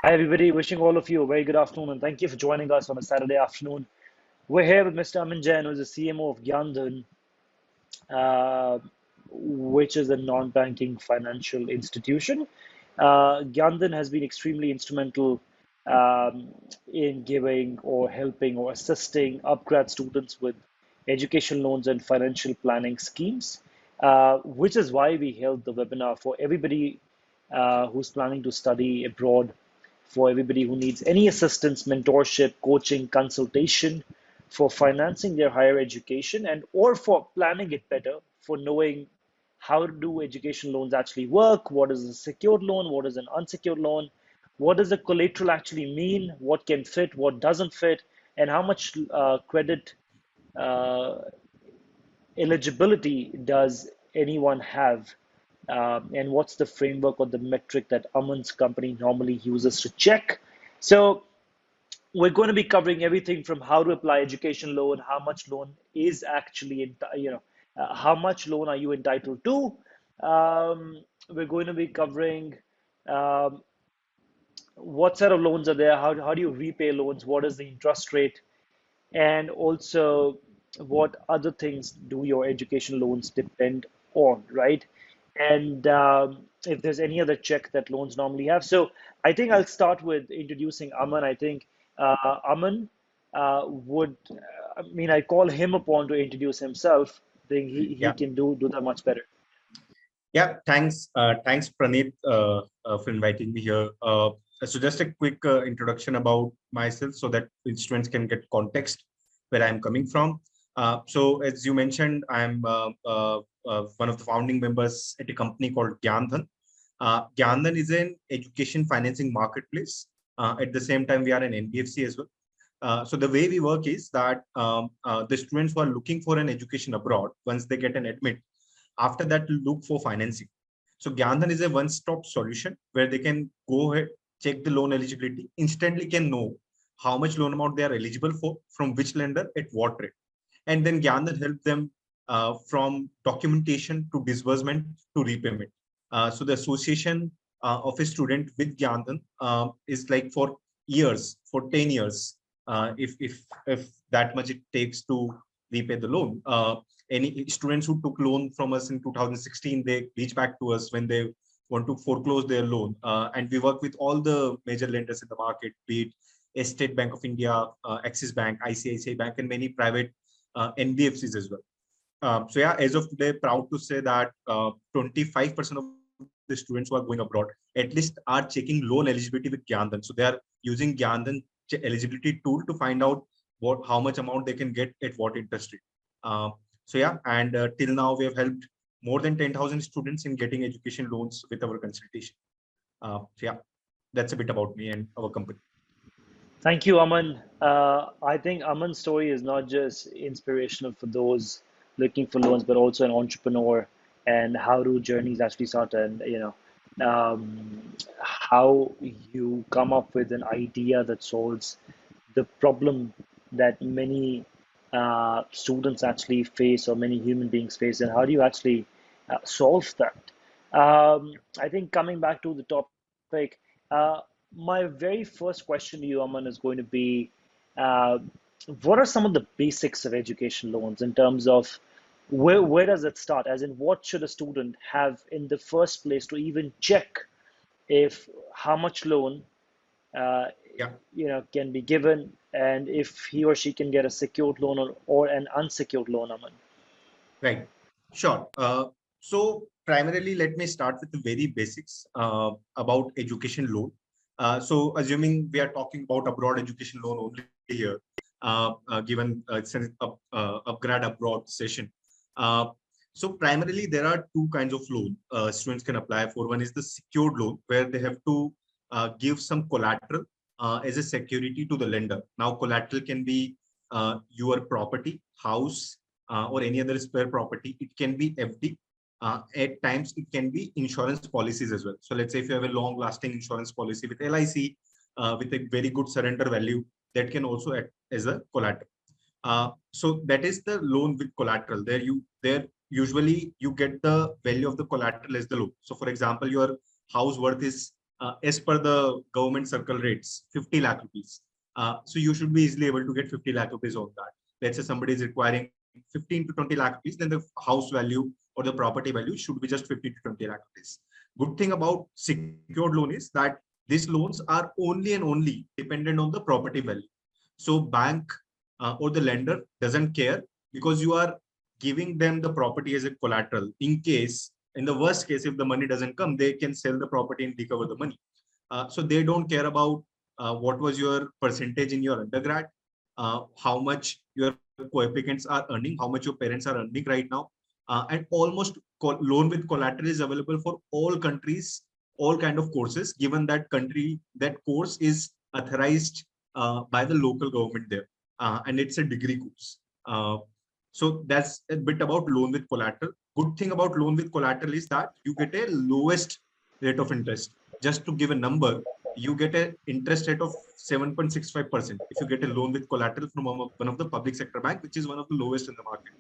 Hi, everybody. Wishing all of you a very good afternoon and thank you for joining us on a Saturday afternoon. We're here with Mr. Aman Jain, who's the CMO of GyanDhan, uh, which is a non-banking financial institution. GyanDhan has been extremely instrumental um, in giving or helping or assisting upgrad students with education loans and financial planning schemes, which is why we held the webinar for everybody who's planning to study abroad, for everybody who needs any assistance, mentorship, coaching, consultation for financing their higher education and or for planning it better, for knowing how do education loans actually work, what is a secured loan, what is an unsecured loan, what does the collateral actually mean, what can fit, what doesn't fit, and how much credit uh, eligibility does anyone have, and what's the framework or the metric that Aman's company normally uses to check. So we're going to be covering everything from how to apply education loan, how much loan is actually, how much loan are you entitled to. We're going to be covering um, what set of loans are there, how do you repay loans, what is the interest rate, and also what other things do your education loans depend on, right? And if there's any other check that loans normally have. So I think I'll start with introducing Aman. I think Aman I call him upon to introduce himself. I think he Yeah, can do that much better. yeah. Thanks, Praneeth, for inviting me here. So just a quick introduction about myself, so that the students can get context where I'm coming from. So as you mentioned, I'm one of the founding members at a company called GyanDhan. GyanDhan is an education financing marketplace. At the same time, we are an NBFC as well. So the way we work is that the students who are looking for an education abroad, once they get an admit, after that look for financing. So GyanDhan is a one-stop solution where they can go ahead, check the loan eligibility, instantly can know how much loan amount they are eligible for, from which lender, at what rate. And then GyanDhan help them from documentation to disbursement to repayment. So the association of a student with GyanDhan is like for years, for 10 years, if that much it takes to repay the loan. Any students who took loan from us in 2016, they reach back to us when they want to foreclose their loan. And we work with all the major lenders in the market, be it State Bank of India, Axis Bank, ICICI Bank, and many private NBFCs as well. So yeah, as of today, proud to say that 25% of the students who are going abroad at least are checking loan eligibility with GyanDhan. So they are using GyanDhan eligibility tool to find out how much amount they can get at what interest rate. Uh, so yeah, and till now we have helped more than 10,000 students in getting education loans with our consultation. So yeah, that's a bit about me and our company. Thank you, Aman. I think Aman's story is not just inspirational for those looking for loans, but also an entrepreneur and how do journeys actually start, and how you come up with an idea that solves the problem that many students actually face or many human beings face, and how do you actually solve that? I think coming back to the topic, my very first question to you, Aman, is going to be uh, what are some of the basics of education loans in terms of where does it start? As in, what should a student have in the first place to even check if how much loan uh, Yeah. can be given, and if he or she can get a secured loan or an unsecured loan, Aman? Right. Sure. So primarily, let me start with the very basics about education loan. So assuming we are talking about abroad education loan only here, given it's an upgrad abroad session. Uh, so primarily, there are two kinds of loan students can apply for. One is the secured loan, where they have to give some collateral as a security to the lender. Now, collateral can be your property, house, or any other spare property. It can be FD. At times, it can be insurance policies as well. So let's say if you have a long-lasting insurance policy with LIC, with a very good surrender value, that can also act as a collateral. So that is the loan with collateral. There usually you get the value of the collateral as the loan. So for example, your house worth is as per the government circle rates, 50 lakh rupees. So you should be easily able to get 50 lakh rupees on that. Let's say somebody is requiring 15 to 20 lakh rupees, then the house value or the property value should be just 50 to 20 lakh rupees. Good thing about secured loan is that these loans are only and only dependent on the property value. So bank or the lender doesn't care, because you are giving them the property as a collateral. In the worst case, if the money doesn't come, they can sell the property and recover the money. So they don't care about what was your percentage in your undergrad, how much your co-applicants are earning, how much your parents are earning right now. And almost loan with collateral is available for all countries, all kind of courses, given that that course is authorized by the local government there. And it's a degree course. So that's a bit about loan with collateral. Good thing about loan with collateral is that you get a lowest rate of interest. Just to give a number, you get an interest rate of 7.65% if you get a loan with collateral from one of the public sector bank, which is one of the lowest in the market.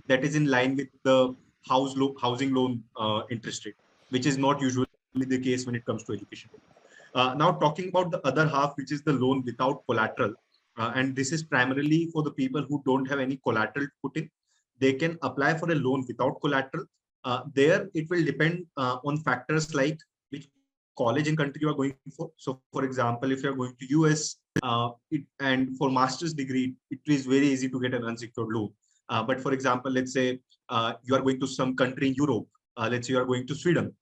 That is in line with the housing loan interest rate, which is not usually the case when it comes to education. Now talking about the other half, which is the loan without collateral, and this is primarily for the people who don't have any collateral to put in. They can apply for a loan without collateral. There it will depend on factors like which college and country you are going for. So for example, if you are going to US and for master's degree, it is very easy to get an unsecured loan. But for example, let's say you are going to some country in Europe, let's say you are going to Sweden,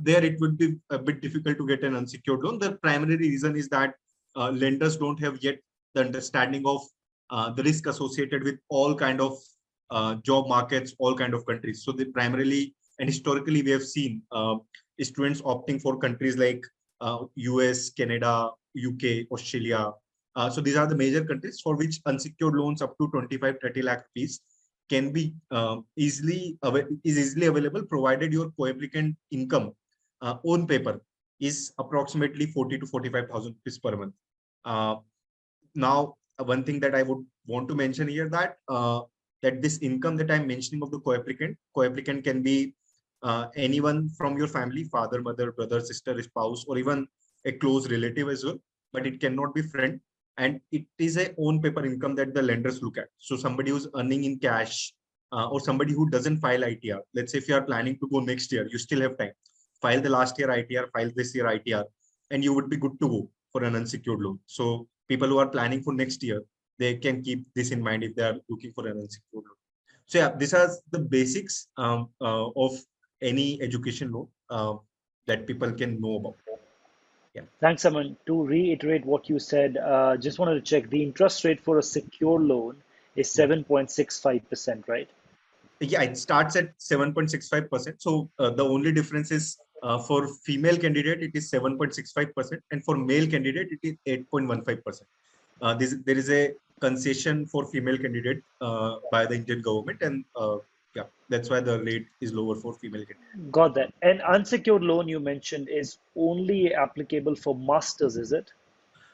there it would be a bit difficult to get an unsecured loan. The primary reason is that lenders don't have yet the understanding of the risk associated with all kind of job markets, all kind of countries. So they primarily and historically we have seen students opting for countries like US, Canada, UK, Australia. So these are the major countries for which unsecured loans up to 25-30 lakh rupees can be easily available, provided your co-applicant income on paper is approximately 40 to 45,000 rupees per month. Now, one thing that I would want to mention here that that this income that I'm mentioning of the co-applicant can be anyone from your family, father, mother, brother, sister, spouse, or even a close relative as well, but it cannot be friend. And it is a own paper income that the lenders look at. So somebody who's earning in cash or somebody who doesn't file ITR. Let's say if you are planning to go next year, you still have time. File the last year ITR, file this year ITR, and you would be good to go for an unsecured loan. So people who are planning for next year, they can keep this in mind if they are looking for an unsecured loan. So yeah, these are the basics of any education loan that people can know about. Yeah. Thanks, Aman. To reiterate what you said, just wanted to check the interest rate for a secure loan is 7.65%, right? Yeah, it starts at 7.65%. So the only difference is for female candidate, it is 7.65%, and for male candidate, it is 8.15%. There is a concession for female candidate by the Indian government, and yeah, that's why the rate is lower for female candidate. Got that. And unsecured loan you mentioned is only applicable for masters, is it?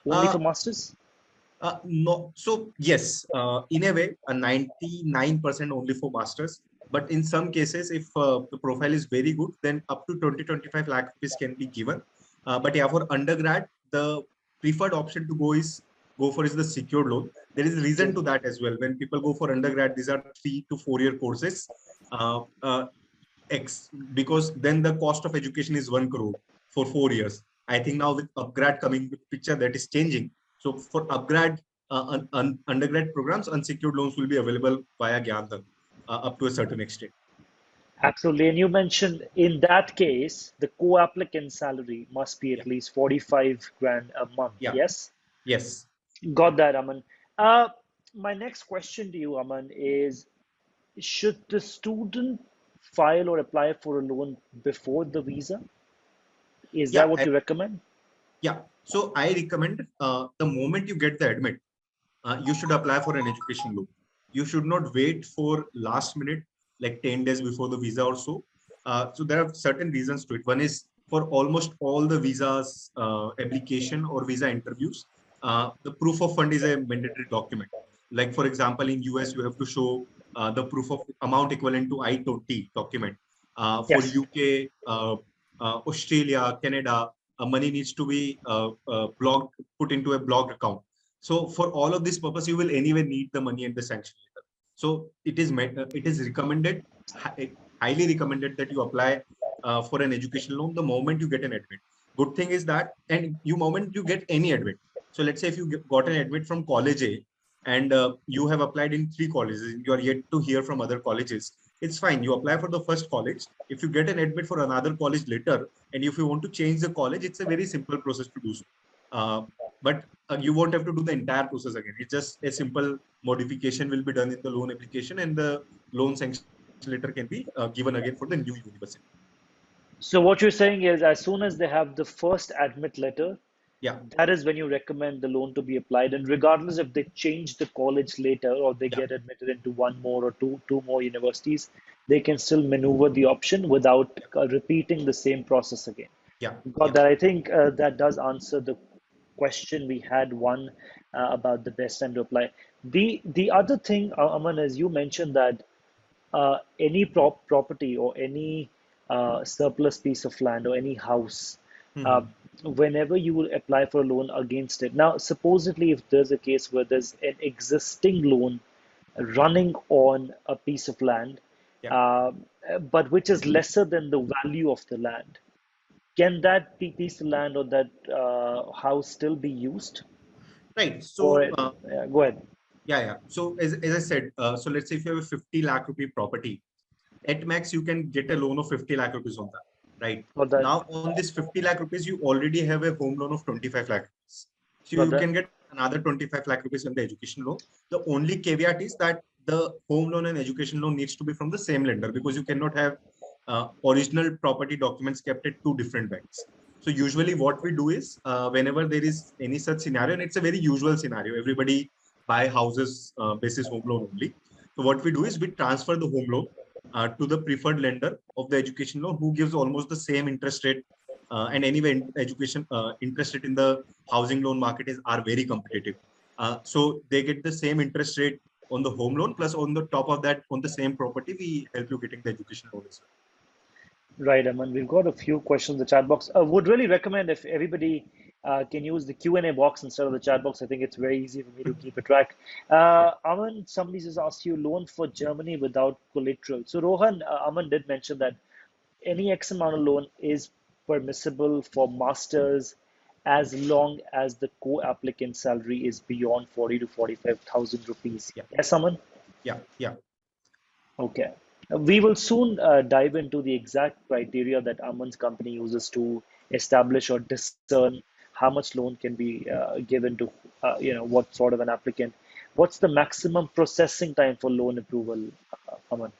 Only for masters? No. So yes, in a way, a 99% only for masters. But in some cases, if the profile is very good, then up to 20-25 lakh rupees can be given. But yeah, for undergrad, the preferred option to go for is the secured loan. There is a reason to that as well. When people go for undergrad, these are 3 to 4 year courses. Because then the cost of education is 1 crore for 4 years. I think now with upGrad coming with picture, that is changing. So for upGrad undergrad programs, unsecured loans will be available via GyanDhan up to a certain extent. Absolutely. And you mentioned in that case, the co-applicant salary must be at least 45 grand a month. Yeah. Yes? Yes. Got that, Aman. My next question to you, Aman, is should the student file or apply for a loan before the visa? Is that Yeah. what you recommend? Yeah. So I recommend the moment you get the admit, you should apply for an education loan. You should not wait for last minute, like 10 days before the visa or so. So there are certain reasons to it. One is for almost all the visas application or visa interviews, the proof of fund is a mandatory document. Like for example, in US, you have to show the proof of amount equivalent to I-20 document. For Yes. UK, Australia, Canada, money needs to be blocked, put into a blocked account. So for all of this purpose, you will anyway need the money and the sanction letter. So it is recommended, highly recommended, that you apply for an education loan the moment you get an admit. Good thing is that, and you moment you get any admit. So let's say if you got an admit from college A, and you have applied in 3 colleges, you are yet to hear from other colleges, it's fine. You apply for the first college. If you get an admit for another college later, and if you want to change the college, it's a very simple process to do so. But you won't have to do the entire process again. It's just a simple modification will be done in the loan application, and the loan sanction letter can be given again for the new university. So what you're saying is, as soon as they have the first admit letter, Yeah, that is when you recommend the loan to be applied. And regardless if they change the college later or they yeah, get admitted into one more or two more universities, they can still maneuver the option without repeating the same process again. yeah, Got yeah. that. I think that does answer the question we had, one about the best time to apply. The other thing, Aman, as you mentioned that any property or any surplus piece of land or any house, uh, Mhm. whenever you will apply for a loan against it. Now, supposedly, if there's a case where there's an existing loan running on a piece of land, Yeah. uh, but which is lesser than the value of the land, can that piece of land or that house still be used? Right. Or So go ahead. yeah, yeah. So as I said, so let's say if you have a 50 lakh rupee property, at max you can get a loan of 50 lakh rupees on that. Right. Got that. Now on this 50 lakh rupees, you already have a home loan of 25 lakh rupees. So Got you that. can get another 25 lakh rupees on the education loan. The only caveat is that the home loan and education loan needs to be from the same lender, because you cannot have original property documents kept at 2 different banks. So usually what we do is whenever there is any such scenario, and it's a very usual scenario, everybody buy houses basis home loan only. So what we do is we transfer the home loan to the preferred lender of the education loan, who gives almost the same interest rate. And anyway, education interest rate in the housing loan market are very competitive. So they get the same interest rate on the home loan, plus on the top of that, on the same property, we help you getting the education loan as well. Right, Aman. We've got a few questions in the chat box. Would really recommend if everybody can use the Q&A box instead of the chat box. I think it's very easy for me to keep a track. Yeah. Aman, somebody just asked you loan for Germany without collateral. So Rohan, Aman did mention that any X amount of loan is permissible for masters as long as the co-applicant salary is beyond 40 to 45,000 rupees. Yeah. Yes, Aman? Yeah. Yeah. Okay. We will soon dive into the exact criteria that Aman's company uses to establish or discern how much loan can be given to, what sort of an applicant. What's the maximum processing time for loan approval, Aman?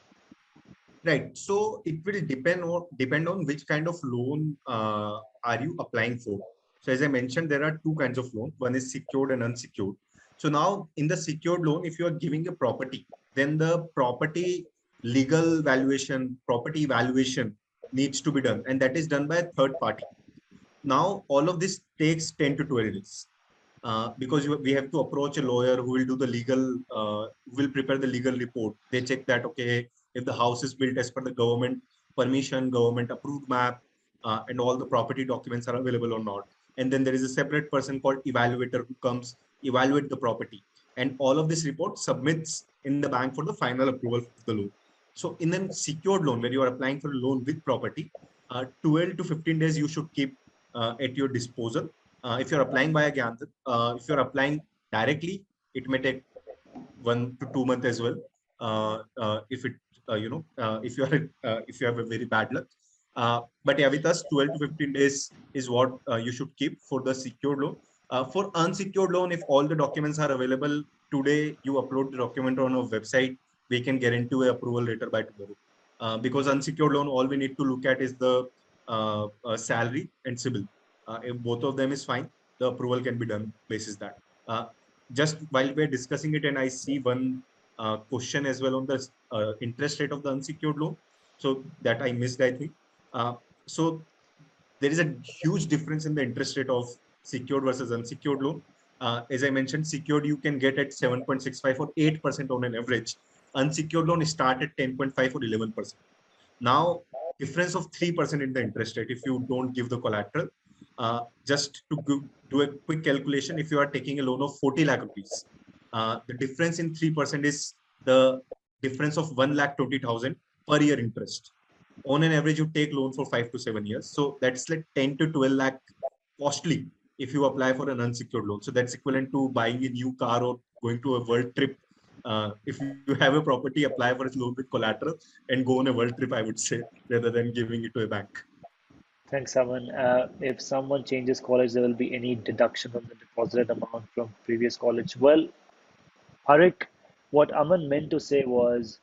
Right. So it will depend on which kind of loan are you applying for. So as I mentioned, there are 2 kinds of loan. One is secured and unsecured. So now in the secured loan, if you are giving a property, then the property legal valuation, property valuation needs to be done, and that is done by a third party. Now all of this takes 10 to 12 days. Because we have to approach a lawyer who will do the legal, will prepare the legal report. They check that, okay, if the house is built as per the government permission, government approved map, and all the property documents are available or not. And then there is a separate person called evaluator who comes evaluate the property. And all of this report submits in the bank for the final approval of the loan. So in a secured loan, where you are applying for a loan with property, 12 to 15 days you should keep at your disposal. If you're applying by a GyanDhan, if you're applying directly, it may take 1 to 2 months as well. If it, if you are, if you have a very bad luck. But yeah, with us, 12 to 15 days is what you should keep for the secured loan. For unsecured loan, if all the documents are available today, you upload the document on a website, we can guarantee a approval later by tomorrow. Because unsecured loan, all we need to look at is the salary and CIBIL. If both of them is fine, the approval can be done basis that. Just while we're discussing it, and I see one question as well on the interest rate of the unsecured loan. So that I missed, I think. So there is a huge difference in the interest rate of secured versus unsecured loan. As I mentioned, secured you can get at 7.65 or 8% on an average. Unsecured loan start at 10.5 or 11%. Now, difference of 3% in the interest rate if you don't give the collateral. Just to do a quick calculation, if you are taking a loan of 40 lakh rupees, the difference in 3% is the difference of 1,20,000 per year interest. On an average, you take loan for 5 to 7 years. So that's like 10 to 12 lakh costly if you apply for an unsecured loan. So that's equivalent to buying a new car or going to a world trip. If you have a property, apply for a loan with collateral and go on a world trip, I would say, rather than giving it to a bank. Thanks, Aman. If someone changes college, there will be any deduction on the deposited amount from previous college. Well, Harik, what Aman meant to say was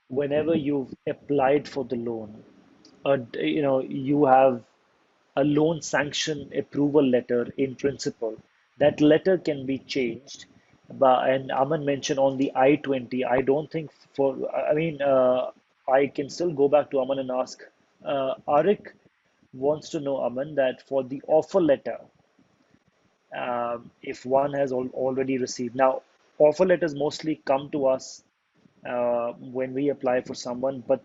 whenever you've applied for the loan, you have a loan sanction approval letter in principle. That letter can be changed. But and Aman mentioned on the I-20, I don't think I can still go back to Aman and ask. Arik wants to know, Aman, that for the offer letter, if one has already received. Now, offer letters mostly come to us when we apply for someone, but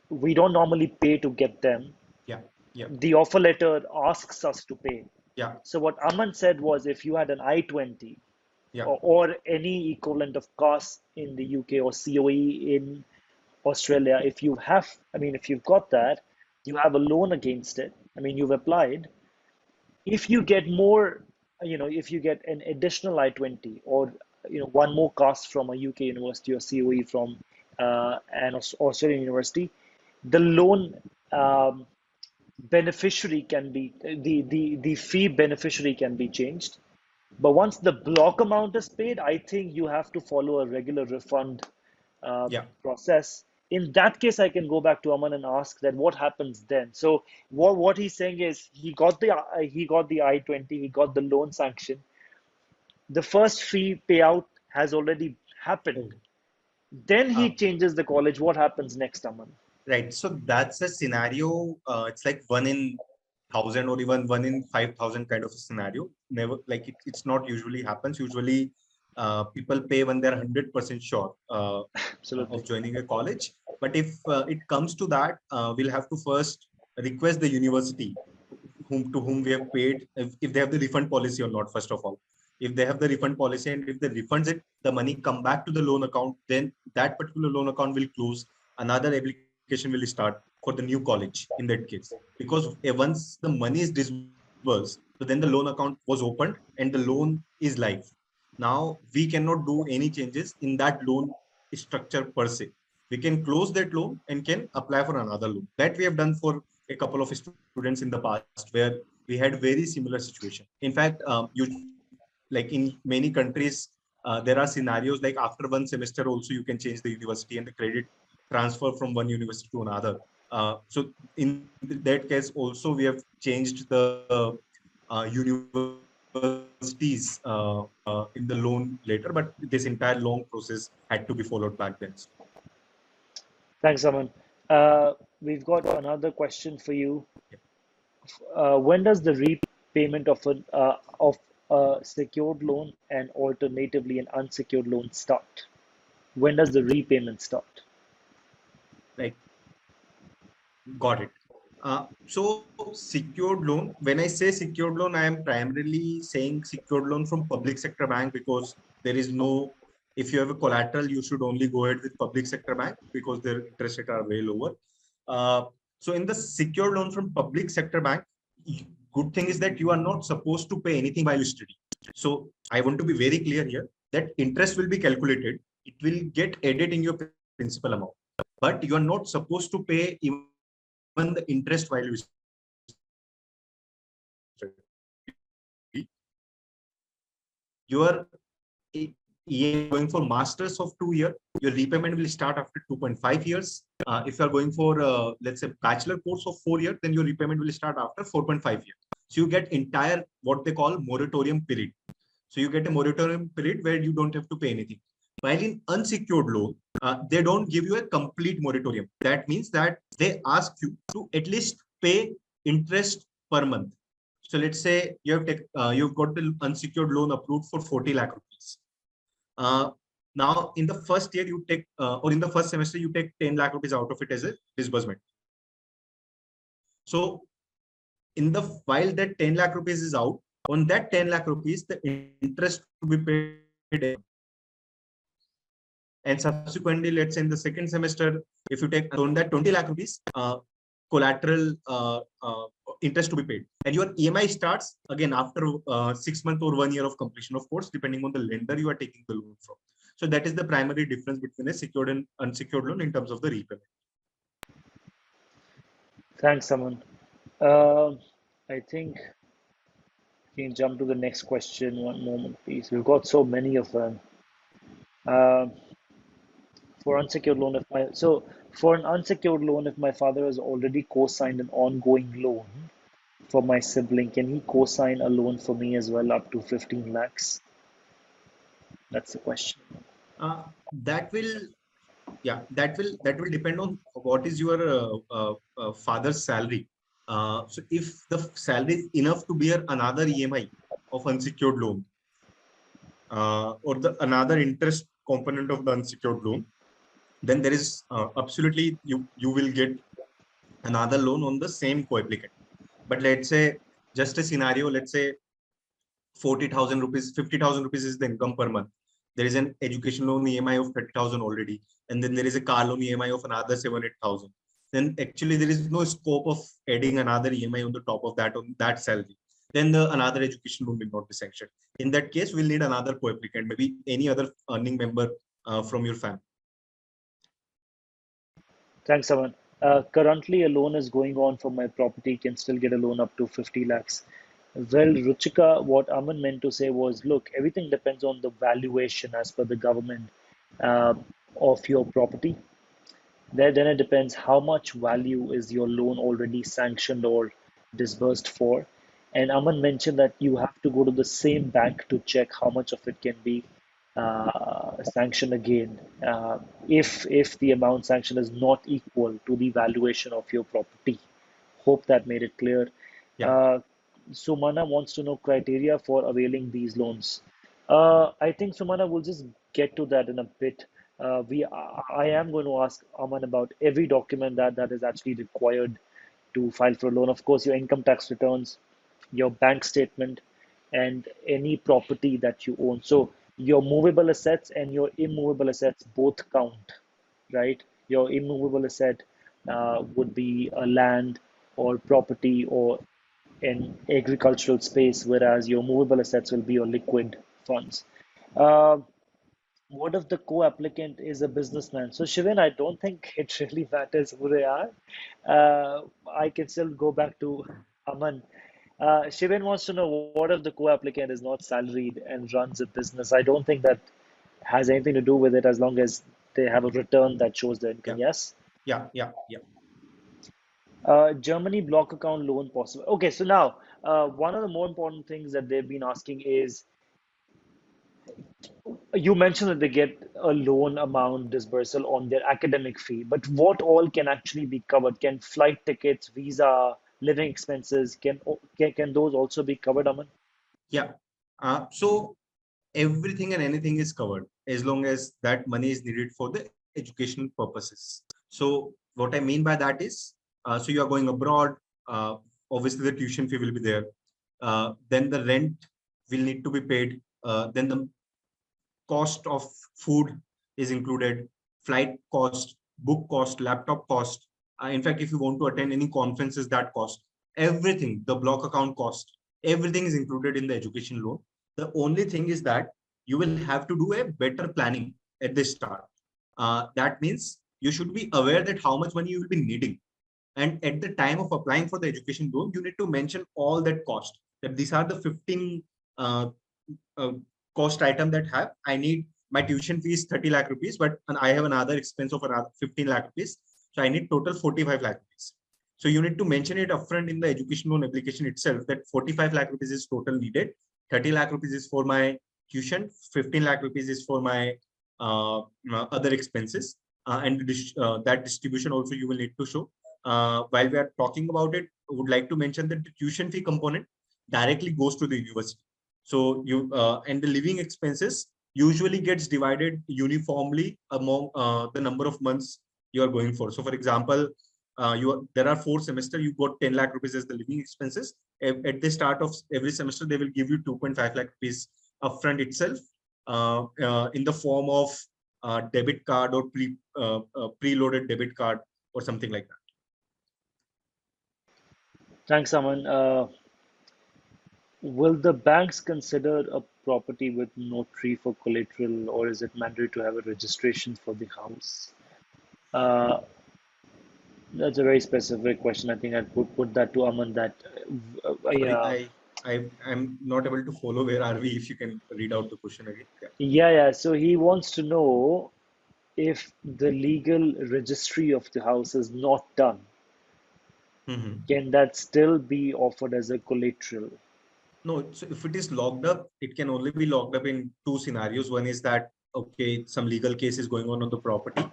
we don't normally pay to get them. Yeah, yeah, The offer letter asks us to pay. yeah, So what Aman said was if you had an I-20 yeah. or any equivalent of CAS in the UK or COE in Australia, if you've got that, you have a loan against it. I mean, you've applied. If you get more, if you get an additional I-20 or one more CAS from a UK university or COE from an Australian university, the loan beneficiary can be the fee beneficiary can be changed. But once the block amount is paid, I think you have to follow a regular refund Yeah. process. In that case, I can go back to Aman and ask that what happens then. So what he's saying is he got the I-20, he got the loan sanction. The first fee payout has already happened. Oh. Then he Ah, changes the college. What happens next, Aman? right. So that's a scenario. It's like 1 in 1,000 or even 1 in 5,000 kind of a scenario. Never like it's not usually happens. Usually, people pay when they're 100% sure Absolutely. of joining a college. But if it comes to that, we'll have to first request the university to whom we have paid if they have the refund policy or not. First of all, if they have the refund policy and if they refunds it, the money come back to the loan account, then that particular loan account will close. Another application will start for the new college in that case, because once the money is disbursed, so then the loan account was opened and the loan is live. Now we cannot do any changes in that loan structure per se. We can close that loan and can apply for another loan. That we have done for a couple of students in the past where we had very similar situation. In fact, like in many countries, there are scenarios like after one semester also you can change the university and the credit transfer from one university to another. So in that case also we have changed the universities in the loan later, but this entire long process had to be followed back then. Thanks, Aman. We've got another question for you. When does the repayment of a secured loan and alternatively an unsecured loan start? When does the repayment start? Like, got it. So secured loan, when I say secured loan, I am primarily saying secured loan from public sector bank, because there is no, if you have a collateral, you should only go ahead with public sector bank because their interest rate are way lower. So in the secured loan from public sector bank, good thing is that you are not supposed to pay anything while you study. So I want to be very clear here that interest will be calculated. It will get added in your principal amount, but you are not supposed to pay even the interest while you study. Your EM going for masters of 2 years, your repayment will start after 2.5 years. If you are going for let's say bachelor course of 4 years, then your repayment will start after 4.5 years. So you get entire what they call moratorium period. So you get a moratorium period where you don't have to pay anything. While in unsecured loan, they don't give you a complete moratorium. That means that they ask you to at least pay interest per month. So let's say you've got the unsecured loan approved for 40 lakh rupees. Now in the first year you take, or in the first semester you take 10 lakh rupees out of it as a disbursement. So in the while that 10 lakh rupees is out, on that 10 lakh rupees, the interest to be paid. And subsequently, let's say in the second semester, if you take on that 20 lakh rupees, collateral interest to be paid. And your EMI starts again after 6 months or 1 year of completion, of course, depending on the lender you are taking the loan from. So that is the primary difference between a secured and unsecured loan in terms of the repayment. Thanks, Aman. Uh, I think we can jump to the next question. One moment, please. We've got so many of them. Uh, for unsecured loan, for an unsecured loan, if my father has already co-signed an ongoing loan for my sibling, can he co-sign a loan for me as well up to 15 lakhs? That's the question. That will, yeah, that will depend on what is your father's salary. So if the salary is enough to bear another EMI of unsecured loan, or the another interest component of the unsecured loan, then there is absolutely you will get another loan on the same coapplicant. But let's say just a scenario, let's say 40,000 rupees, 50,000 rupees is the income per month. There is an education loan EMI of 30,000 already, and then there is a car loan EMI of another 7-8,000. Then actually there is no scope of adding another EMI on the top of that on that salary. Then the another education loan will not be sanctioned. In that case, we'll need another co-applicant, maybe any other earning member from your family. Thanks, Aman. Currently, a loan is going on for my property, can still get a loan up to 50 lakhs. Well, Ruchika, what Aman meant to say was, look, everything depends on the valuation as per the government uh, of your property. Then it depends how much value is your loan already sanctioned or disbursed for. And Aman mentioned that you have to go to the same bank to check how much of it can be sanctioned again. If the amount sanctioned is not equal to the valuation of your property. Hope that made it clear. Yeah. Uh, Sumana wants to know criteria for availing these loans. I think Sumana will just get to that in a bit. I am going to ask Aman about every document that is actually required to file for a loan. Of course, your income tax returns, your bank statement, and any property that you own. So your movable assets and your immovable assets both count, right? Your immovable asset would be a land or property or an agricultural space, whereas your movable assets will be your liquid funds. Uh, what if the co-applicant is a businessman? So Shivin, I don't think it really matters who they are. I can still go back to Aman. Shivin wants to know what if the co-applicant is not salaried and runs a business? I don't think that has anything to do with it as long as they have a return that shows the income. Yeah. Yes. Yeah. Germany block account loan possible. Okay, so now one of the more important things that they've been asking is you mentioned that they get a loan amount dispersal on their academic fee, but what all can actually be covered? Can flight tickets, visa, living expenses, can those also be covered, Aman? Yeah. So everything and anything is covered as long as that money is needed for the educational purposes. So what I mean by that is, so you are going abroad, obviously the tuition fee will be there. Then the rent will need to be paid. Then the cost of food is included, flight cost, book cost, laptop cost. In fact, if you want to attend any conferences, that cost, everything, the block account cost, everything is included in the education loan. The only thing is that you will have to do a better planning at the start. That means you should be aware that how much money you will be needing. And at the time of applying for the education loan, you need to mention all that cost, that these are the 15 uh, uh, cost item that have, I need my tuition fee is 30 lakh rupees, but I have another expense of another 15 lakh rupees. So I need total 45 lakh rupees. So you need to mention it upfront in the education loan application itself that 45 lakh rupees is total needed. 30 lakh rupees is for my tuition, 15 lakh rupees is for my other expenses. And that distribution also you will need to show. While we are talking about it, I would like to mention that the tuition fee component directly goes to the university. So you and the living expenses usually gets divided uniformly among the number of months you are going for. So for example, there are 4 semesters, you got 10 lakh rupees as the living expenses. At the start of every semester, they will give you 2.5 lakh rupees upfront itself, in the form of debit card or preloaded debit card or something like that. Thanks, Aman. Will the banks consider a property with notary for collateral, or is it mandatory to have a registration for the house? Uh, that's a very specific question. I think I'd put that to Aman. That Sorry, yeah, I'm not able to follow. Where are we? If you can read out the question again. yeah. So he wants to know if the legal registry of the house is not done, Yeah. can that still be offered as a collateral? No, so if it is locked up, it can only be locked up in 2 scenarios. One is that, okay, some legal case is going on the property,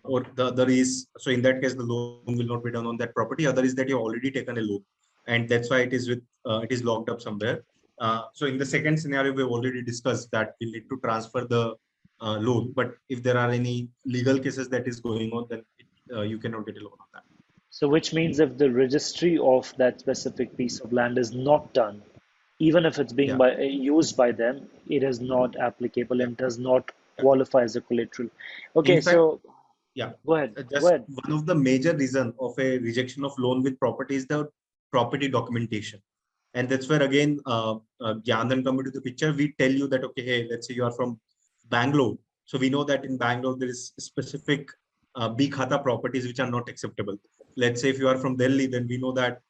or the other is, so in that case, the loan will not be done on that property. Other is that you've already taken a loan, and that's why it is locked up somewhere. So in the second scenario, we've already discussed that we need to transfer the loan. But if there are any legal cases that is going on, then you cannot get a loan on that. So which means if the registry of that specific piece of land is not done, even if it's being Yeah, used by them, it is not applicable yeah, and does not yeah. qualify as a collateral. In Okay, fact, so yeah, go ahead. Go just ahead. one of the major reason of a rejection of loan with property is the property documentation. And that's where again, GyanDhan come into the picture. We tell you that, okay, hey, let's say you are from Bangalore. So we know that in Bangalore, there is specific B-Khata properties which are not acceptable. Let's say if you are from Delhi, then we know that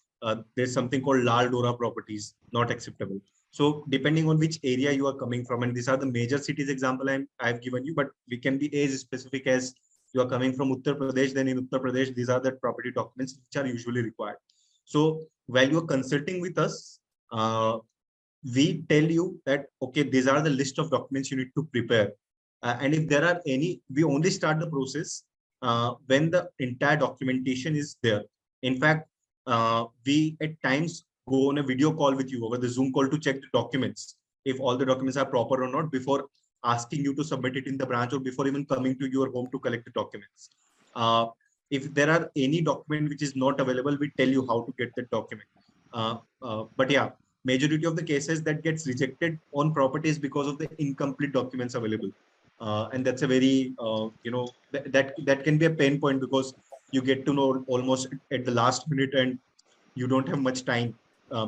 there's something called Lal Dora properties, not acceptable. So depending on which area you are coming from, and these are the major cities example I've given you, but we can be as specific as you are coming from Uttar Pradesh, then in Uttar Pradesh, these are the property documents which are usually required. So while you are consulting with us, we tell you that, okay, these are the list of documents you need to prepare. And if there are any, we only start the process when the entire documentation is there. In fact, we at times go on a video call with you over the Zoom call to check the documents, if all the documents are proper or not, before asking you to submit it in the branch or before even coming to your home to collect the documents. If there are any document which is not available, we tell you how to get the document. But yeah, majority of the cases that gets rejected on properties because of the incomplete documents available. And that's a very, that can be a pain point because you get to know almost at the last minute and you don't have much time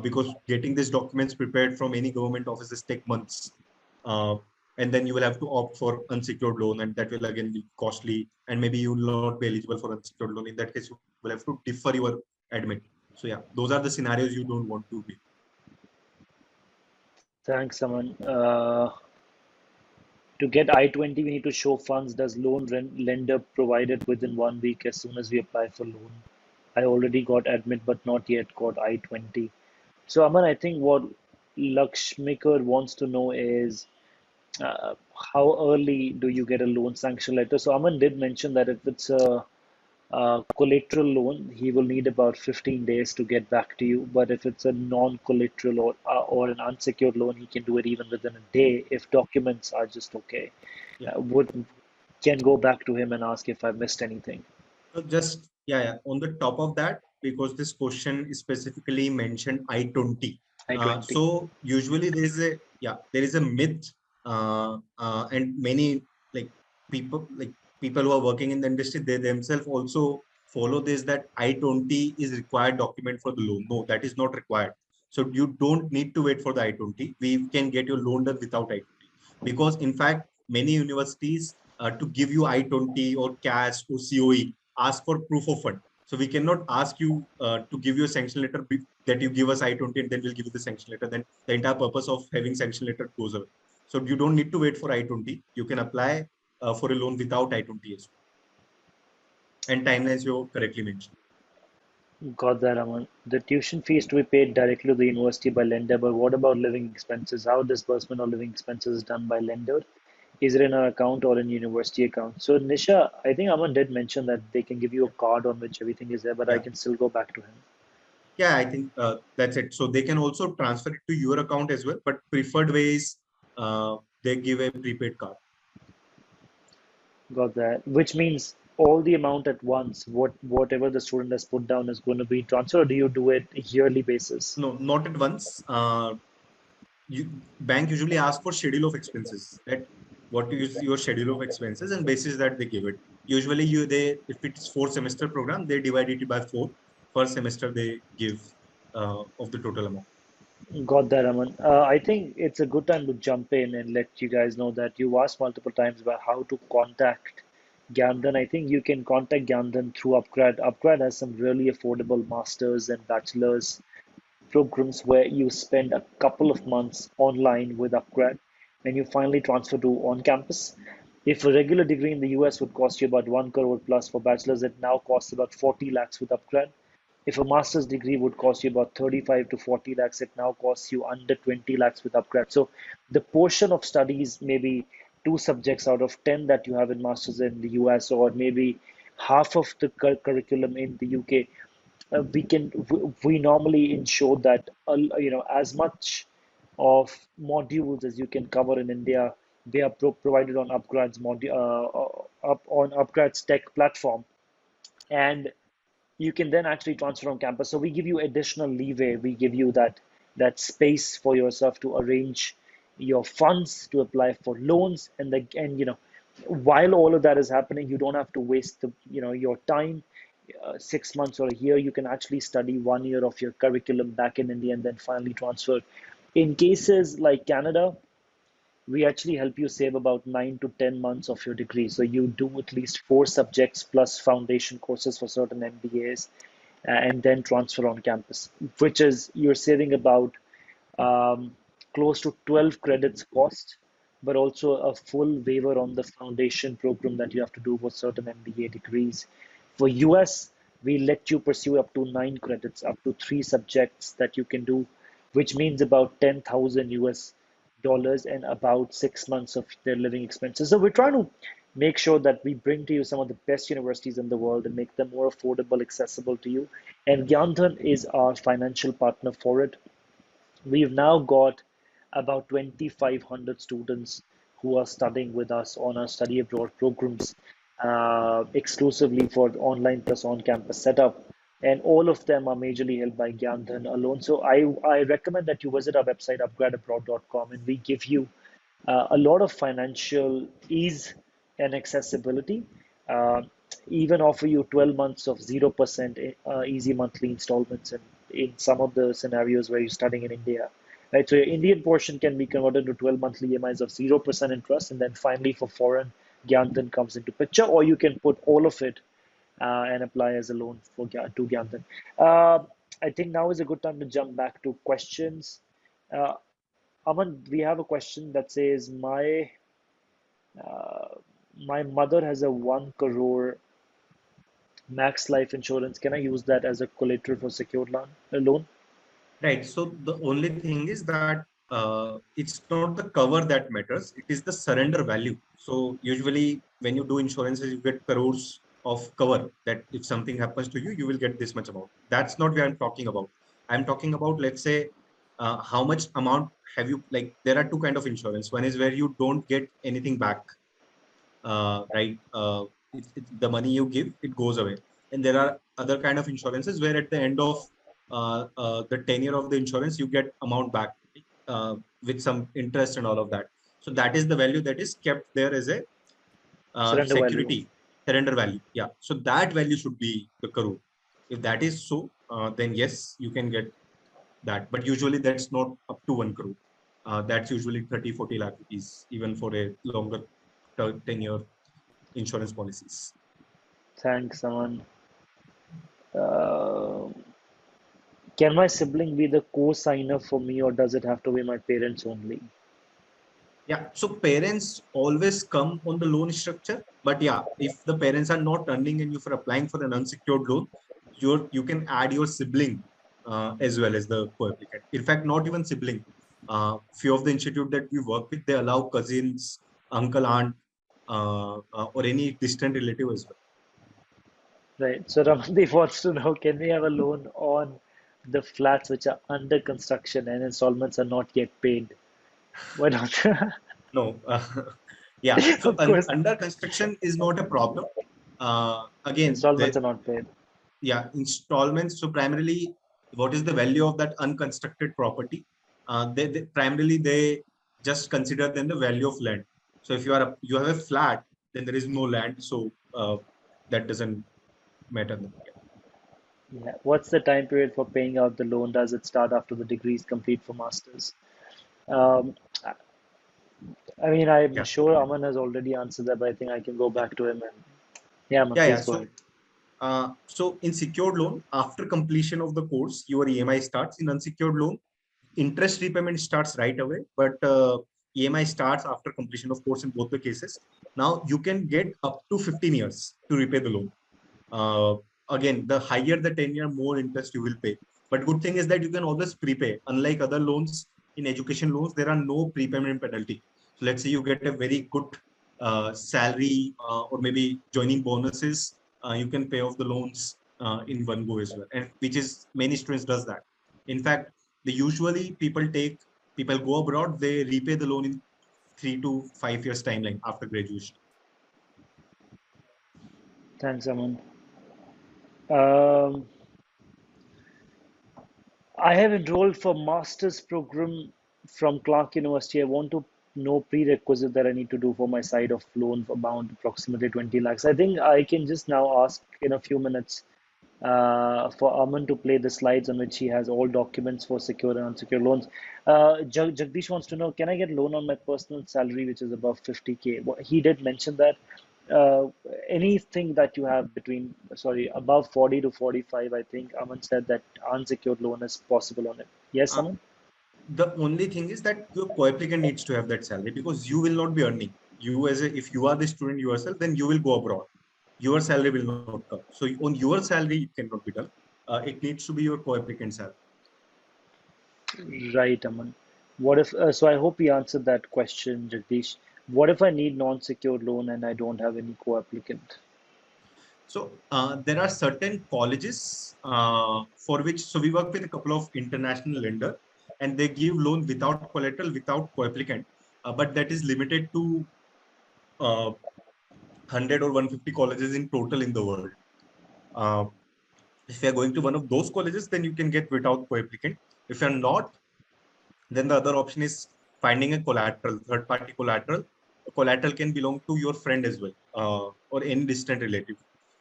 because getting these documents prepared from any government offices take months. And then you will have to opt for unsecured loan, and that will again be costly, and maybe you will not be eligible for unsecured loan. In that case, you will have to defer your admit. So yeah, those are the scenarios you don't want to be. Thanks, Aman. To get I-20, we need to show funds. Does loan lender provide it within 1 week as soon as we apply for loan? I already got admit, but not yet got I-20. So, Aman, I think what Lakshmikar wants to know is how early do you get a loan sanction letter? So, Aman did mention that if it's a collateral loan, he will need about 15 days to get back to you. But if it's a non-collateral or an unsecured loan, he can do it even within a day if documents are just okay. Yeah. Would can go back to him and ask if I missed anything. So just yeah. On the top of that, because this question specifically mentioned I-20. I-20. So usually there is a myth, and many like people people who are working in the industry, they themselves also follow this, that I-20 is required document for the loan. No, that is not required. So you don't need to wait for the I-20. We can get your loan done without I-20, because in fact many universities to give you I-20 or cash or COE ask for proof of fund. So we cannot ask you to give you a sanction letter that you give us I-20 and then we'll give you the sanction letter. Then the entire purpose of having sanction letter goes away. So you don't need to wait for I-20. You can apply for a loan without I-20 as well. And timelines you correctly mentioned. Got that, Aman. The tuition fee is to be paid directly to the university by lender, but what about living expenses? How disbursement of living expenses is done by lender? Is it in our account or in university account? So Nisha, I think Aman did mention that they can give you a card on which everything is there, but I Yeah. can still go back to him. Yeah, I think that's it. So they can also transfer it to your account as well, but preferred way is they give a prepaid card. Got that. Which means all the amount at once, whatever the student has put down is going to be transferred, or do you do it yearly basis? No, not at once. Bank usually asks for schedule of expenses, that what is your schedule of expenses, and basis that they give it. Usually they, if it's 4 semester program, they divide it by 4 per semester, they give of the total amount. Got that, Aman. I think it's a good time to jump in and let you guys know that you asked multiple times about how to contact GyanDhan. I think you can contact GyanDhan through upGrad. upGrad has some really affordable masters and bachelors programs where you spend a couple of months online with upGrad and you finally transfer to on campus. If a regular degree in the US would cost you about 1 crore plus for bachelors, it now costs about 40 lakhs with upGrad. If a master's degree would cost you about 35 to 40 lakhs, it now costs you under 20 lakhs with upgrad. So the portion of studies, maybe 2 subjects out of 10 that you have in masters in the US, or maybe half of the curriculum in the UK, we normally ensure that as much of modules as you can cover in India, they are provided on upgrad's on upgrad's tech platform, and you can then actually transfer on campus. So we give you additional leeway. We give you that space for yourself to arrange your funds, to apply for loans, and while all of that is happening, you don't have to waste your time. 6 months or a year, you can actually study 1 year of your curriculum back in India and then finally transfer. In cases like Canada, we actually help you save about 9 to 10 months of your degree. So you do at least 4 subjects plus foundation courses for certain MBAs, and then transfer on campus, which is you're saving about close to 12 credits cost, but also a full waiver on the foundation program that you have to do for certain MBA degrees. For US, we let you pursue up to 9 credits, up to 3 subjects that you can do, which means about 10,000 US dollars and about 6 months of their living expenses. So we're trying to make sure that we bring to you some of the best universities in the world and make them more affordable, accessible to you. And GyanDhan is our financial partner for it. We've now got about 2,500 students who are studying with us on our study abroad programs, exclusively for online plus on-campus setup. And all of them are majorly held by GyanDhan alone. So I recommend that you visit our website, upgradabroad.com, and we give you a lot of financial ease and accessibility. Uh, Even offer you 12 months of 0% easy monthly installments in some of the scenarios where you're studying in India. Right, so your Indian portion can be converted to 12 monthly EMIs of 0% interest, and then finally for foreign, GyanDhan comes into picture, or you can put all of it and apply as a loan to GyanDhan. I think now is a good time to jump back to questions. Uh, Aman, we have a question that says, uh, my mother has a 1 crore max life insurance. Can I use that as a collateral for secured loan? Right. So the only thing is that it's not the cover that matters. It is the surrender value. So usually when you do insurances, you get crores of cover that if something happens to you, you will get this much amount. That's not what I'm talking about. I'm talking about, let's say, how much amount have you, like, there are two kind of insurance. One is where you don't get anything back, right? The money you give, it goes away. And there are other kind of insurances where at the end of the tenure of the insurance, you get amount back with some interest and all of that. So that is the value that is kept there as a Surrender value. security, surrender value. Yeah. So that value should be the crore. If that is so, then yes, you can get that. But usually that's not up to 1 crore. That's usually 30, 40 lakh rupees, even for a longer tenure insurance policies. Thanks, Aman. Uh, can my sibling be the co-signer for me, or does it have to be my parents only? Yeah, so parents always come on the loan structure, but yeah, if the parents are not earning and you're applying for an unsecured loan, you can add your sibling as well as the co-applicant. In fact, not even sibling. Few of the institute that we work with, they allow cousins, uncle, aunt, or any distant relative as well. Right. So Ramandeep wants to know, can we have a loan on the flats which are under construction and installments are not yet paid? Why not? No, yeah. So Of course. under construction is not a problem. Again, Installments are not paid. yeah, installments. So primarily, what is the value of that unconstructed property? They primarily they just consider then the value of land. So if you have a flat, then there is no land, so that doesn't matter. Yeah. What's the time period for paying out the loan? Does it start after the degree is complete for masters? Um, I mean, I'm Yeah, sure Aman has already answered that, but I think I can go yeah, back to him and yeah, Aman, yeah, yeah. please go So ahead. so in secured loan, after completion of the course, your EMI starts. In unsecured loan, interest repayment starts right away, but EMI starts after completion of course in both the cases. Now you can get up to 15 years to repay the loan. Uh, Again, the higher the tenure, more interest you will pay. But good thing is that you can always prepay. Unlike other loans, in education loans, there are no prepayment penalty. So let's say you get a very good salary or maybe joining bonuses, you can pay off the loans in one go as well. And which is many students does that. In fact, they usually people go abroad, they repay the loan in 3 to 5 years timeline after graduation. Thanks, Aman. Um, I have enrolled for master's program from Clark University. I want to know prerequisite that I need to do for my side of loan amount approximately 20 lakhs. I think I can just now ask in a few minutes for Aman to play the slides on which he has all documents for secured and unsecured loans. Jagdish wants to know, can I get loan on my personal salary, which is above 50K? He did mention that uh, anything that you have between, sorry, above 40 to 45, I think Aman said that unsecured loan is possible on it. Yes, Uh, Aman? the only thing is that your coapplicant needs to have that salary because you will not be earning. You as a, if you are the student yourself, then you will go abroad. Your salary will not come. So on your salary, it cannot be done. It needs to be your coapplicant salary. Right, Aman. What if, so I hope he answered that question, Jagdish. What if I need non-secured loan and I don't have any co-applicant? So there are certain colleges for which, so we work with a couple of international lender and they give loan without collateral, without co-applicant, but that is limited to 100 or 150 colleges in total in the world. Uh, if you're going to one of those colleges, then you can get without co-applicant. If you're not, then the other option is finding a collateral, third party collateral. A collateral can belong to your friend as well, or any distant relative.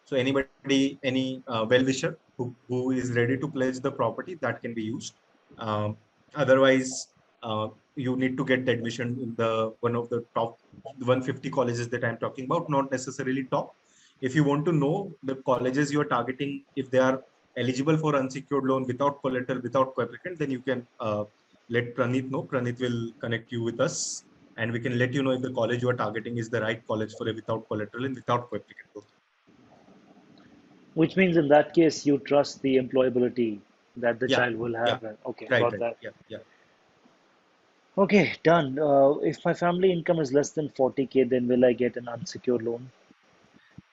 So anybody, any well-wisher who is ready to pledge the property, that can be used. Um, Otherwise, you need to get the admission in the one of the top 150 colleges that I'm talking about, not necessarily top. If you want to know the colleges you are targeting, if they are eligible for unsecured loan without collateral, without co-applicant, then you can let Pranit know. Pranit will connect you with us and we can let you know if the college you are targeting is the right college for a without collateral and without co-applicant both. Which means in that case, you trust the employability that the Yeah, child will yeah, have. Okay, right, got right. that. Yeah, yeah. Okay, done. If my family income is less than 40K, then will I get an unsecured loan?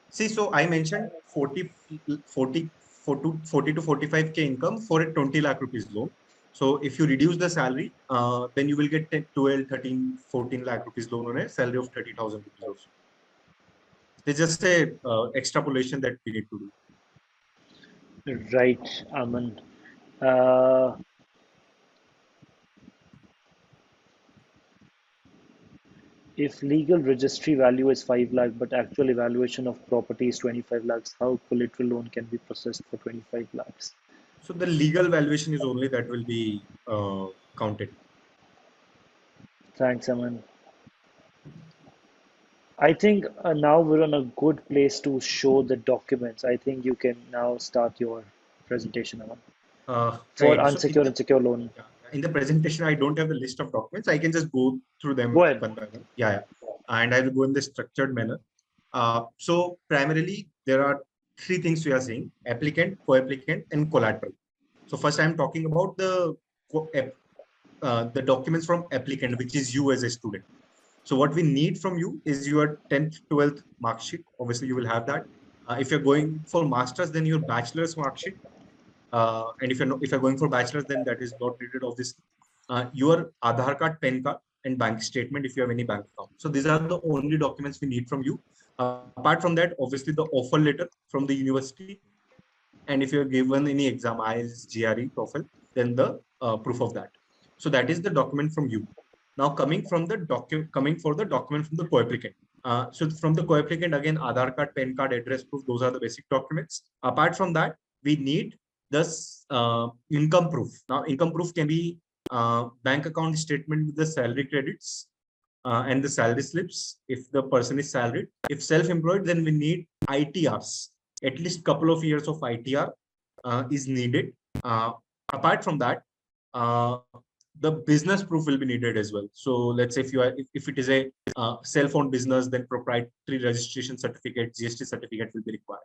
See, so I mentioned 40 to 45K income for a 20 lakh rupees loan. So if you reduce the salary, then you will get 10, 12, 13, 14 lakh rupees loan on a salary of 30,000 rupees also. It's just a extrapolation that we need to do. Right, Aman. Uh, if legal registry value is 5 lakh, but actual evaluation of property is 25 lakhs, how collateral loan can be processed for 25 lakhs? So the legal valuation is only that will be counted. Thanks, Aman. I think now we're on a good place to show the documents. I think you can now start your presentation, Aman, for Right. So unsecured and secure loan. yeah, in the presentation, I don't have the list of documents. I can just go through Go them ahead. one by one. Yeah, yeah. And I will go in the structured manner. So primarily, there are three things we are saying: applicant, co-applicant, and collateral. So first, I'm talking about the documents from applicant, which is you as a student. So what we need from you is your 10th, 12th mark sheet. Obviously, you will have that. If you're going for masters, then your bachelor's mark sheet. And if you're going for bachelor's, then that is not needed, obviously. Your Aadhaar card, PAN card, and bank statement if you have any bank account. So these are the only documents we need from you. Apart from that, obviously the offer letter from the university, and if you're given any exam, IELTS, GRE, TOEFL, then the proof of that. So that is the document from you. Now coming for the document from the co-applicant. So from the co-applicant, again, Aadhaar card, PAN card, address proof, those are the basic documents. Apart from that, we need this income proof. Now, income proof can be bank account statement with the salary credits and the salary slips if the person is salaried. If self-employed, then we need ITRs. At least couple of years of ITR is needed. Apart from that, the business proof will be needed as well. So let's say if it is a self-owned business, then proprietary registration certificate, GST certificate will be required.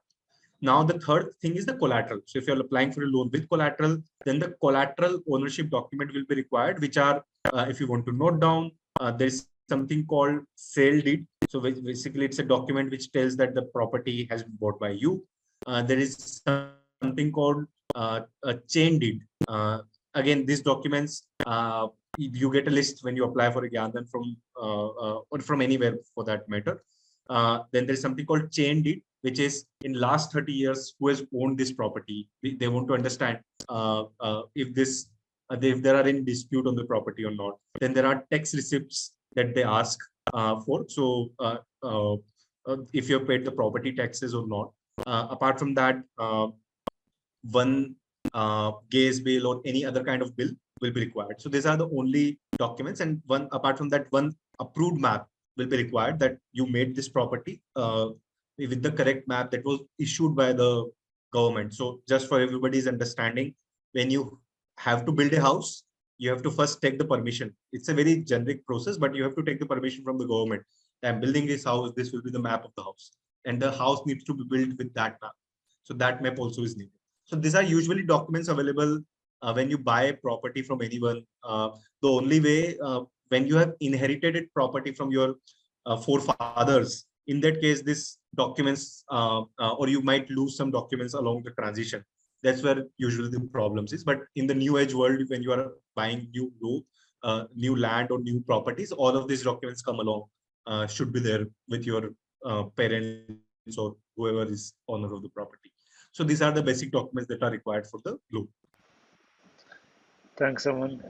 Now, the third thing is the collateral. So if you're applying for a loan with collateral, then the collateral ownership document will be required, which are, if you want to note down, there's something called sale deed. So basically, it's a document which tells that the property has been bought by you. There is something called a chain deed. Again, these documents, you get a list when you apply for a GyanDhan from or from anywhere for that matter. Then there's something called chain deed, which is in last 30 years who has owned this property. They want to understand if there are any dispute on the property or not. Then there are tax receipts that they ask for. So if you have paid the property taxes or not. Apart from that, one gas bill or any other kind of bill will be required. So these are the only documents, and one apart from that, one approved map will be required that you made this property with the correct map that was issued by the government. So just for everybody's understanding, when you have to build a house, you have to first take the permission. It's a very generic process, but you have to take the permission from the government. I'm building this house, this will be the map of the house, and the house needs to be built with that map. So that map also is needed. So these are usually documents available when you buy a property from anyone. The only way when you have inherited a property from your forefathers, in that case, these documents, or you might lose some documents along the transition. That's where usually the problems is. But in the new age world, when you are buying new land or new properties, all of these documents come along, should be there with your parents or whoever is owner of the property. So these are the basic documents that are required for the loan. Thanks, Aman.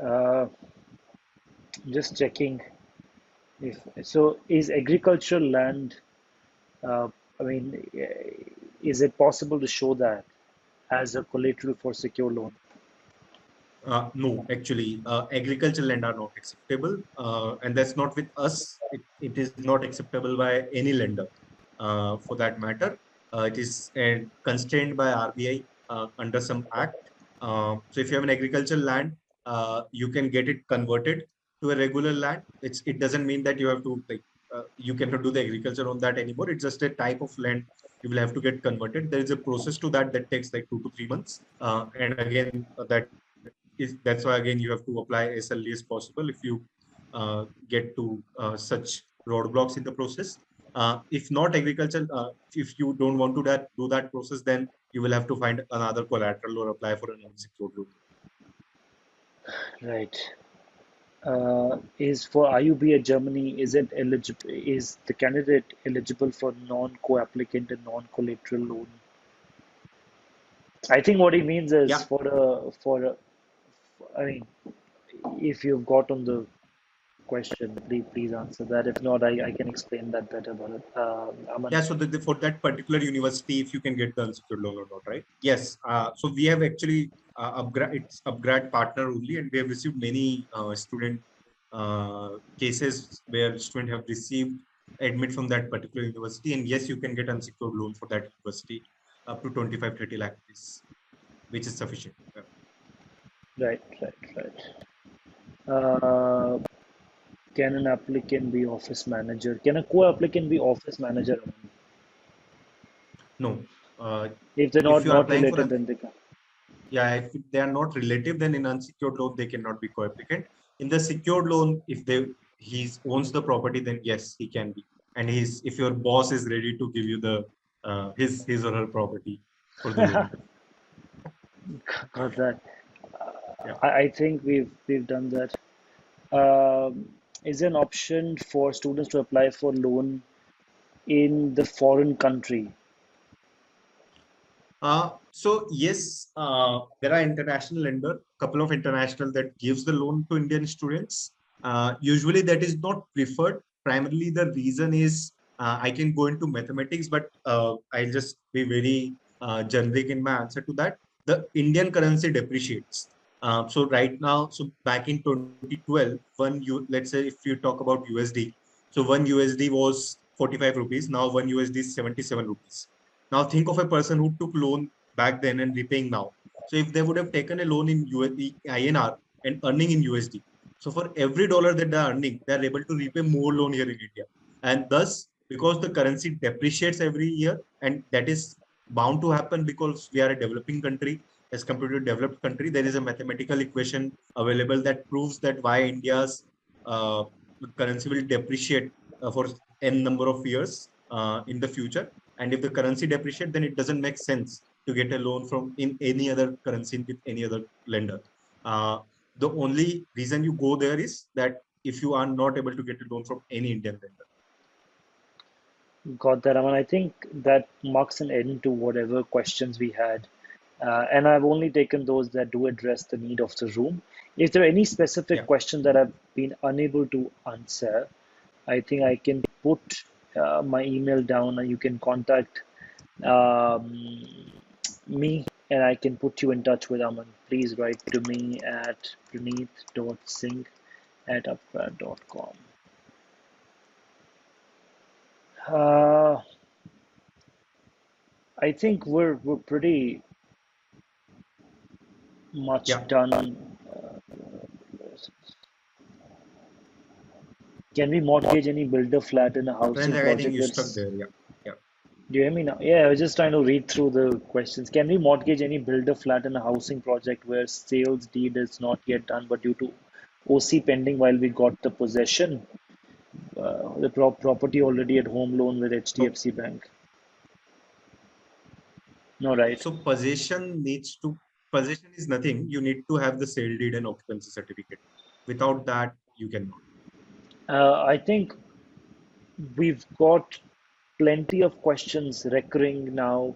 Just checking if so. Is agricultural land? I mean, is it possible to show that as a collateral for secure loan? No, actually, agricultural land are not acceptable, and that's not with us. It is not acceptable by any lender, for that matter. It is constrained by RBI under some act. So if you have an agricultural land, you can get it converted to a regular land. It doesn't mean that you have to you cannot do the agriculture on that anymore. It's just a type of land you will have to get converted. There is a process to that takes like 2 to 3 months, and again that's why again you have to apply as early as possible if you get to such roadblocks in the process. If not agriculture, if you don't want to do that process, then you will have to find another collateral or apply for an unsecured loan. Right. Is for IUB at Germany, is it eligible? Is the candidate eligible for non-co-applicant and non-collateral loan? I think what he means is I mean, if you've got on the question, please answer that. If not, I can explain that better. But Aman. Yeah, so for that particular university, if you can get the unsecured loan or not, right? Yes. So we have actually it's upGrad partner only, and we have received many student cases where students have received admit from that particular university, and yes, you can get unsecured loan for that university up to 25-30 lakh rupees, which is sufficient. Right. Can an applicant be office manager? Can a co-applicant be office manager? No. If they're if you are not applying related, for then they can. Yeah, if they are not relative, then in unsecured loan they cannot be co-applicant. In the secured loan, if he owns the property, then yes, he can be. And if your boss is ready to give you the his or her property for the loan. Got that. Yeah. I think we've done that. Is there an option for students to apply for loan in the foreign country? So yes, there are international lender, couple of international that gives the loan to Indian students. Usually that is not preferred. Primarily the reason is I can go into mathematics, but I'll just be very generic in my answer to that. The Indian currency depreciates. So right now, so back in 2012, let's say if you talk about USD, so one USD was 45 rupees. Now one USD is 77 rupees. Now think of a person who took loan back then and repaying now. So if they would have taken a loan in USD, INR and earning in USD, so for every dollar that they are earning, they are able to repay more loan here in India. And thus, because the currency depreciates every year, and that is bound to happen because we are a developing country as compared to a developed country, there is a mathematical equation available that proves that why India's uh, currency will depreciate for n number of years in the future. And if the currency depreciate, then it doesn't make sense to get a loan from in any other currency with any other lender. Uh, the only reason you go there is that if you are not able to get a loan from any Indian lender. Got that, Aman. I think that marks an end to whatever questions we had. And I've only taken those that do address the need of the room. If there are any specific Yeah. questions that I've been unable to answer, I think I can put my email down and you can contact um, me and I can put you in touch with Aman. Please write to me at praneeth.singh@upgrad.com. Uh, I think we're pretty much Yeah. done. Can we mortgage any builder flat in a housing I think project you stuck that's... there. Yeah. Yeah. Do you hear me now? Yeah, I was just trying to read through the questions. Can we mortgage any builder flat in a housing project where sales deed is not yet done, but due to OC pending while we got the possession, the property already at home loan with So, HDFC Bank? No, right? so possession is nothing. You need to have the sale deed and occupancy certificate. Without that, you cannot. I think we've got plenty of questions recurring now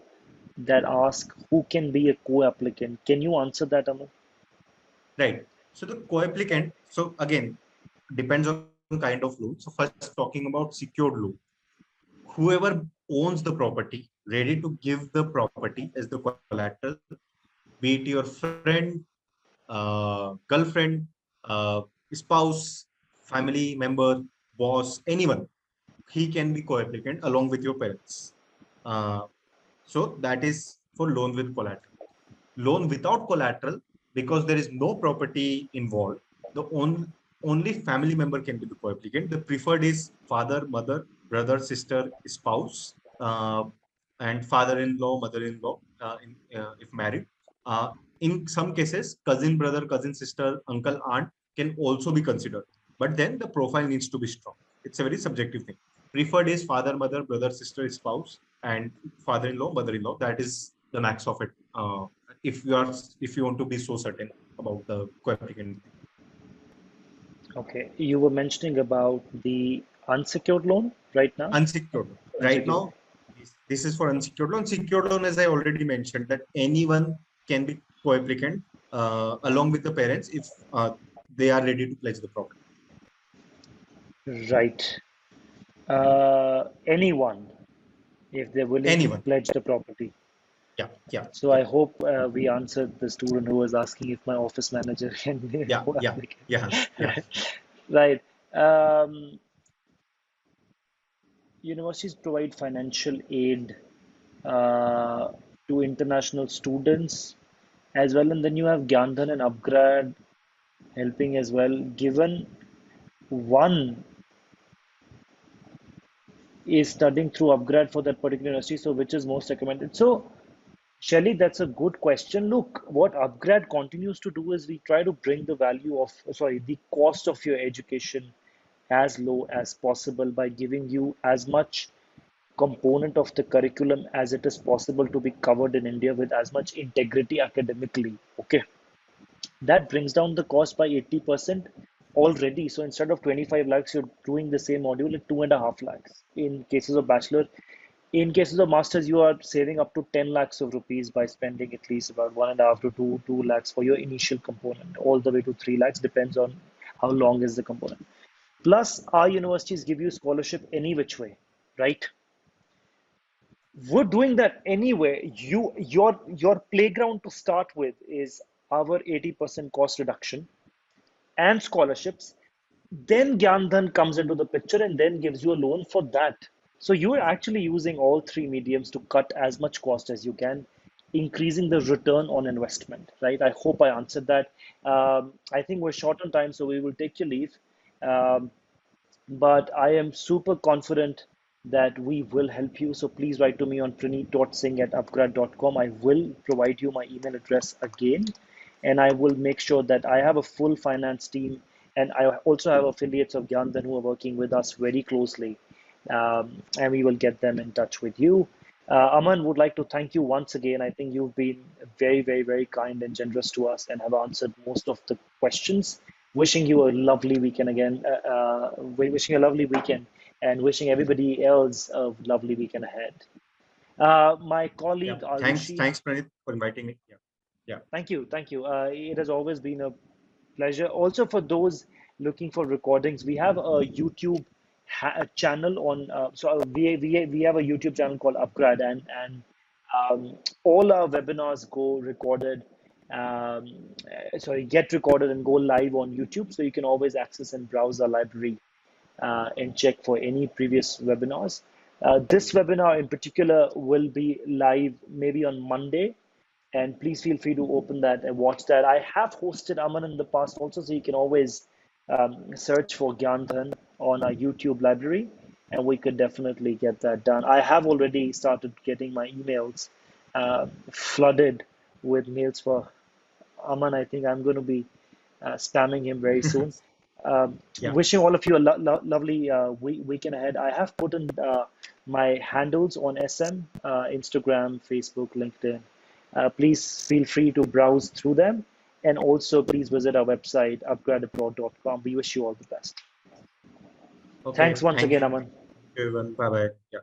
that ask who can be a co-applicant. Can you answer that, Aman? Right. So the coapplicant, so again, depends on kind of loan. So first talking about secured loan, whoever owns the property, ready to give the property as the collateral, be it your friend, girlfriend, uh, spouse, family member, boss, anyone, he can be co-applicant along with your parents. Uh, so that is for loan with collateral. Loan without collateral, because there is no property involved, the only family member can be the co-applicant. The preferred is father, mother, brother, sister, spouse, and father-in-law, mother-in-law, if married. Uh, in some cases, cousin, brother, cousin, sister, uncle, aunt can also be considered. But then the profile needs to be strong. It's a very subjective thing. Preferred is father, mother, brother, sister, spouse, and father-in-law, mother-in-law. That is the max of it. If you are, if you want to be so certain about the co-applicant thing. Okay, you were mentioning about the unsecured loan right now. Unsecured loan. Right Unsecured. now, this is for unsecured loan. Secured loan, as I already mentioned, that anyone can be co-applicant along with the parents if they are ready to pledge the property. Right. Anyone, if they're willing to Anyone. pledge the property. Yeah, yeah, So yeah, I hope we answered the student who was asking if my office manager can be a yeah, yeah, co-applicant. yeah, yeah. Right. Um, Universities provide financial aid uh, to international students as well, and then you have GyanDhan and upGrad helping as well. Given one is studying through upGrad for that particular university, so which is most recommended? So, Shelly, that's a good question. Look, what upGrad continues to do is we try to bring the value of, sorry, the cost of your education as low as possible by giving you as much component of the curriculum as it is possible to be covered in India with as much integrity academically. Okay, that brings down the cost by 80%. already. So instead of 25 lakhs, you're doing the same module at 2.5 lakhs in cases of bachelor. In cases of masters, you are saving up to 10 lakhs of rupees by spending at least about 1.5 to 2 lakhs for your initial component, all the way to 3 lakhs, depends on how long is the component. Plus, our universities give you scholarship any which way, right? We're doing that anyway. Your playground to start with is our 80% cost reduction and scholarships. Then GyanDhan comes into the picture and then gives you a loan for that. So you are actually using all three mediums to cut as much cost as you can, increasing the return on investment, right? I hope I answered that. I think we're short on time, so we will take your leave. Um, but I am super confident that we will help you. So please write to me on praneet.singh@upgrad.com. I will provide you my email address again, and I will make sure that I have a full finance team, and I also have affiliates of GyanDhan who are working with us very closely, and we will get them in touch with you. Aman, would like to thank you once again. I think you've been very, very, very kind and generous to us and have answered most of the questions. Wishing you a lovely weekend again. Wishing you a lovely weekend and wishing everybody else a lovely weekend ahead. My Yeah. colleague Arushi. Thanks, Pranit, for inviting me. Yeah. Yeah. Thank you, thank you. It has always been a pleasure. Also, for those looking for recordings, we have a YouTube channel on. We have a YouTube channel called upGrad, and all our webinars go recorded. Um, get recorded and go live on YouTube, so you can always access and browse our library and check for any previous webinars. This webinar in particular will be live maybe on Monday, and please feel free to open that and watch that. I have hosted Aman in the past also, so you can always search for GyanDhan on our YouTube library, and we could definitely get that done. I have already started getting my emails flooded with mails for Aman. I think I'm going to be spamming him very soon. Yeah. Wishing all of you a lovely weekend ahead. I have put in my handles on SM, Instagram, Facebook, LinkedIn. Please feel free to browse through them. And also, please visit our website, upgradabroad.com. We wish you all the best. Okay. Thanks once Thank again, you, Aman. everyone. Bye bye. Yeah.